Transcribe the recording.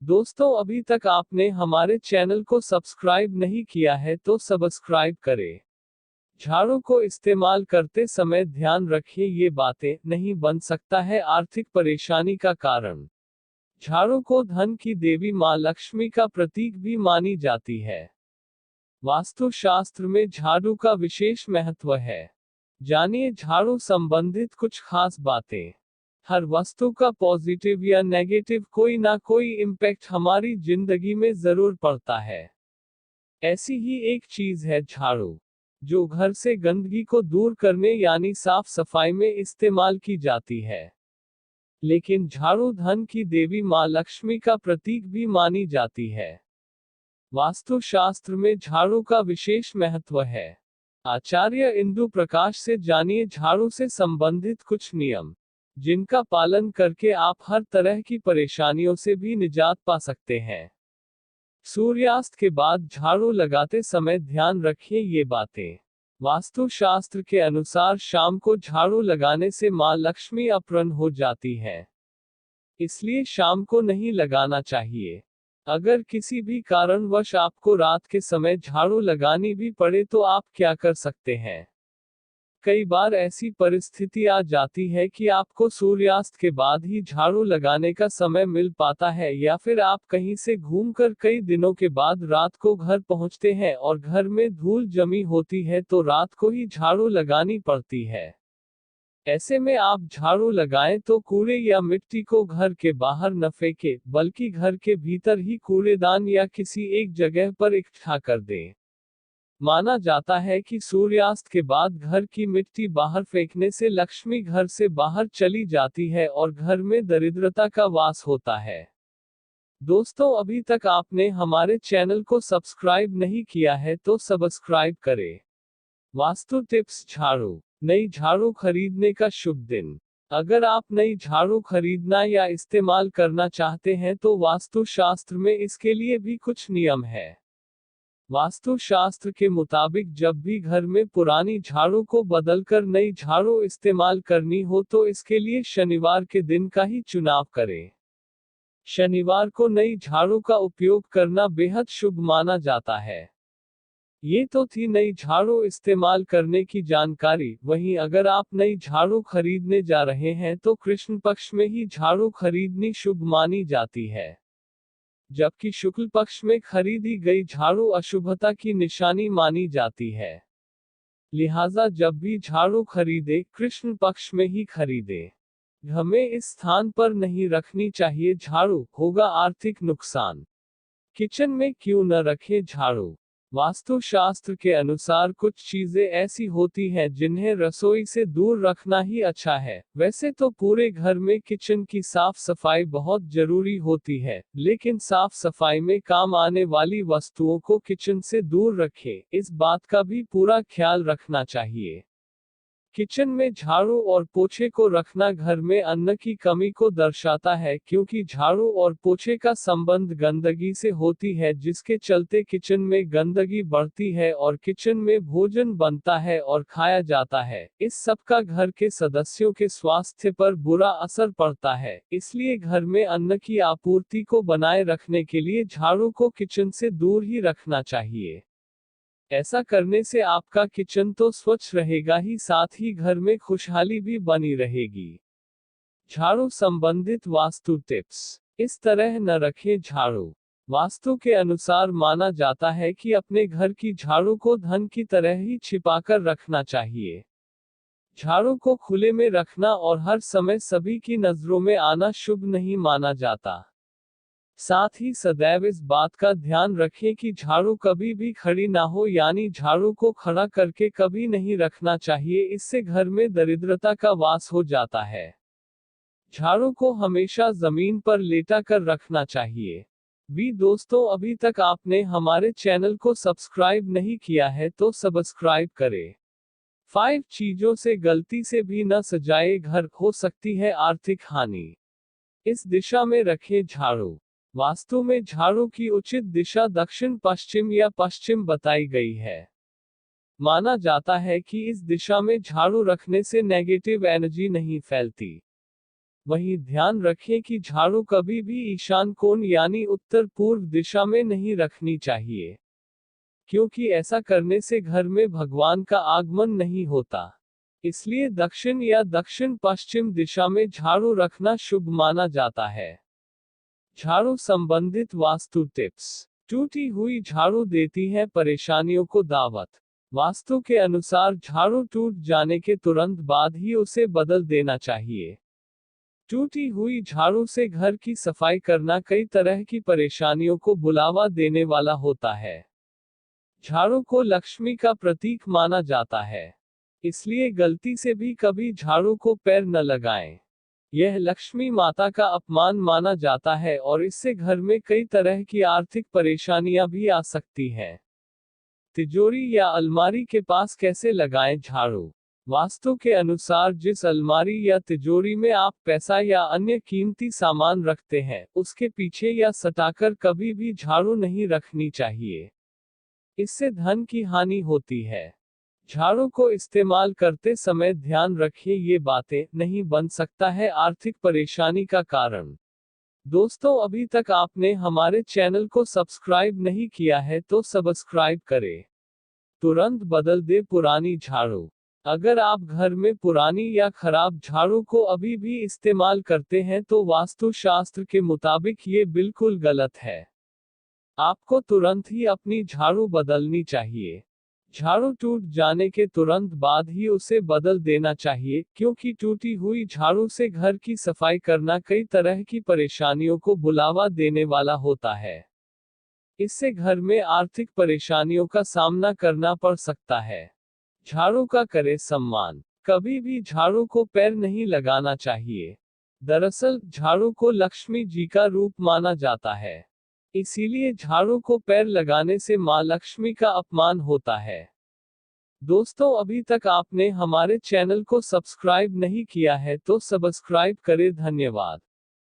दोस्तों, अभी तक आपने हमारे चैनल को सब्सक्राइब नहीं किया है तो सब्सक्राइब करें। झाड़ू को इस्तेमाल करते समय ध्यान रखें, ये बातें नहीं बन सकता है आर्थिक परेशानी का कारण। झाड़ू को धन की देवी मां लक्ष्मी का प्रतीक भी मानी जाती है। वास्तु शास्त्र में झाड़ू का विशेष महत्व है। जानिए झाड़ू संबंधित कुछ खास बातें। हर वस्तु का पॉजिटिव या नेगेटिव कोई ना कोई इम्पैक्ट हमारी जिंदगी में जरूर पड़ता है। ऐसी ही एक चीज है झाड़ू, जो घर से गंदगी को दूर करने यानी साफ सफाई में इस्तेमाल की जाती है। लेकिन झाड़ू धन की देवी मां लक्ष्मी का प्रतीक भी मानी जाती है। वास्तु शास्त्र में झाड़ू का विशेष महत्व है। आचार्य इंदु प्रकाश से जानिए झाड़ू से संबंधित कुछ नियम, जिनका पालन करके आप हर तरह की परेशानियों से भी निजात पा सकते हैं। सूर्यास्त के बाद झाड़ू लगाते समय ध्यान रखिए ये बातें। वास्तु शास्त्र के अनुसार शाम को झाड़ू लगाने से मां लक्ष्मी अप्रसन्न हो जाती है, इसलिए शाम को नहीं लगाना चाहिए। अगर किसी भी कारणवश आपको रात के समय झाड़ू लगानी भी पड़े तो आप क्या कर सकते हैं। कई बार ऐसी परिस्थिति आ जाती है कि आपको सूर्यास्त के बाद ही झाड़ू लगाने का समय मिल पाता है, या फिर आप कहीं से घूमकर कई दिनों के बाद रात को घर पहुंचते हैं और घर में धूल जमी होती है तो रात को ही झाड़ू लगानी पड़ती है। ऐसे में आप झाड़ू लगाएं तो कूड़े या मिट्टी को घर के बाहर न फेंके, बल्कि घर के भीतर ही कूड़ेदान या किसी एक जगह पर इकट्ठा कर दें। माना जाता है कि सूर्यास्त के बाद घर की मिट्टी बाहर फेंकने से लक्ष्मी घर से बाहर चली जाती है और घर में दरिद्रता का वास होता है। दोस्तों, अभी तक आपने हमारे चैनल को सब्सक्राइब नहीं किया है तो सब्सक्राइब करें। वास्तु टिप्स। झाड़ू। नई झाड़ू खरीदने का शुभ दिन। अगर आप नई झाड़ू खरीदना या इस्तेमाल करना चाहते हैं तो वास्तु शास्त्र में इसके लिए भी कुछ नियम है। वास्तु शास्त्र के मुताबिक जब भी घर में पुरानी झाड़ू को बदलकर नई झाड़ू इस्तेमाल करनी हो तो इसके लिए शनिवार के दिन का ही चुनाव करें। शनिवार को नई झाड़ू का उपयोग करना बेहद शुभ माना जाता है। ये तो थी नई झाड़ू इस्तेमाल करने की जानकारी। वहीं अगर आप नई झाड़ू खरीदने जा रहे हैं तो कृष्ण पक्ष में ही झाड़ू खरीदनी शुभ मानी जाती है, जबकि शुक्ल पक्ष में खरीदी गई झाड़ू अशुभता की निशानी मानी जाती है। लिहाजा जब भी झाड़ू खरीदे कृष्ण पक्ष में ही खरीदे। हमें इस स्थान पर नहीं रखनी चाहिए झाड़ू, होगा आर्थिक नुकसान। किचन में क्यों न रखें झाड़ू। वास्तु शास्त्र के अनुसार कुछ चीजें ऐसी होती हैं जिन्हें रसोई से दूर रखना ही अच्छा है। वैसे तो पूरे घर में किचन की साफ सफाई बहुत जरूरी होती है, लेकिन साफ सफाई में काम आने वाली वस्तुओं को किचन से दूर रखें, इस बात का भी पूरा ख्याल रखना चाहिए। किचन में झाड़ू और पोछे को रखना घर में अन्न की कमी को दर्शाता है, क्योंकि झाड़ू और पोछे का संबंध गंदगी से होती है, जिसके चलते किचन में गंदगी बढ़ती है और किचन में भोजन बनता है और खाया जाता है। इस सब का घर के सदस्यों के स्वास्थ्य पर बुरा असर पड़ता है, इसलिए घर में अन्न की आपूर्ति को बनाए रखने के लिए झाड़ू को किचन से दूर ही रखना चाहिए। ऐसा करने से आपका किचन तो स्वच्छ रहेगा ही, साथ ही घर में खुशहाली भी बनी रहेगी। झाड़ू संबंधित वास्तु टिप्स। इस तरह न रखें झाड़ू। वास्तु के अनुसार माना जाता है कि अपने घर की झाड़ू को धन की तरह ही छिपाकर रखना चाहिए। झाड़ू को खुले में रखना और हर समय सभी की नजरों में आना शुभ नहीं माना जाता। साथ ही सदैव इस बात का ध्यान रखें कि झाड़ू कभी भी खड़ी ना हो, यानी झाड़ू को खड़ा करके कभी नहीं रखना चाहिए, इससे घर में दरिद्रता का वास हो जाता है। झाड़ू को हमेशा जमीन पर लेटा कर रखना चाहिए। दोस्तों, अभी तक आपने हमारे चैनल को सब्सक्राइब नहीं किया है तो सब्सक्राइब करें। 5 चीजों से गलती से भी न सजाए घर, हो सकती है आर्थिक हानि। इस दिशा में रखें झाड़ू। वास्तु में झाड़ू की उचित दिशा दक्षिण पश्चिम या पश्चिम बताई गई है। माना जाता है कि इस दिशा में झाड़ू रखने से नेगेटिव एनर्जी नहीं फैलती। वहीं ध्यान रखें कि झाड़ू कभी भी ईशान कोण यानी उत्तर पूर्व दिशा में नहीं रखनी चाहिए, क्योंकि ऐसा करने से घर में भगवान का आगमन नहीं होता। इसलिए दक्षिण या दक्षिण पश्चिम दिशा में झाड़ू रखना शुभ माना जाता है। झाड़ू संबंधित वास्तु टिप्स। टूटी हुई झाड़ू देती है परेशानियों को दावत। वास्तु के अनुसार झाड़ू टूट जाने के तुरंत बाद ही उसे बदल देना चाहिए। टूटी हुई झाड़ू से घर की सफाई करना कई तरह की परेशानियों को बुलावा देने वाला होता है। झाड़ू को लक्ष्मी का प्रतीक माना जाता है, इसलिए गलती से भी कभी झाड़ू को पैर न लगाएं। यह लक्ष्मी माता का अपमान माना जाता है और इससे घर में कई तरह की आर्थिक परेशानियां भी आ सकती हैं। तिजोरी या अलमारी के पास कैसे लगाएं झाड़ू? वास्तु के अनुसार जिस अलमारी या तिजोरी में आप पैसा या अन्य कीमती सामान रखते हैं, उसके पीछे या सटाकर कभी भी झाड़ू नहीं रखनी चाहिए। इससे धन की हानि होती है। झाड़ू को इस्तेमाल करते समय ध्यान रखिए ये बातें नहीं बन सकता है आर्थिक परेशानी का कारण। दोस्तों, अभी तक आपने हमारे चैनल को सब्सक्राइब नहीं किया है तो सब्सक्राइब करें। तुरंत बदल दे पुरानी झाड़ू। अगर आप घर में पुरानी या खराब झाड़ू को अभी भी इस्तेमाल करते हैं तो वास्तु शास्त्र के मुताबिक ये बिल्कुल गलत है। आपको तुरंत ही अपनी झाड़ू बदलनी चाहिए। झाड़ू टूट जाने के तुरंत बाद ही उसे बदल देना चाहिए, क्योंकि टूटी हुई झाड़ू से घर की सफाई करना कई तरह की परेशानियों को बुलावा देने वाला होता है। इससे घर में आर्थिक परेशानियों का सामना करना पड़ सकता है। झाड़ू का करें सम्मान। कभी भी झाड़ू को पैर नहीं लगाना चाहिए। दरअसल झाड़ू को लक्ष्मी जी का रूप माना जाता है, इसीलिए झाड़ू को पैर लगाने से मां लक्ष्मी का अपमान होता है। दोस्तों, अभी तक आपने हमारे चैनल को सब्सक्राइब नहीं किया है तो सब्सक्राइब करें। धन्यवाद।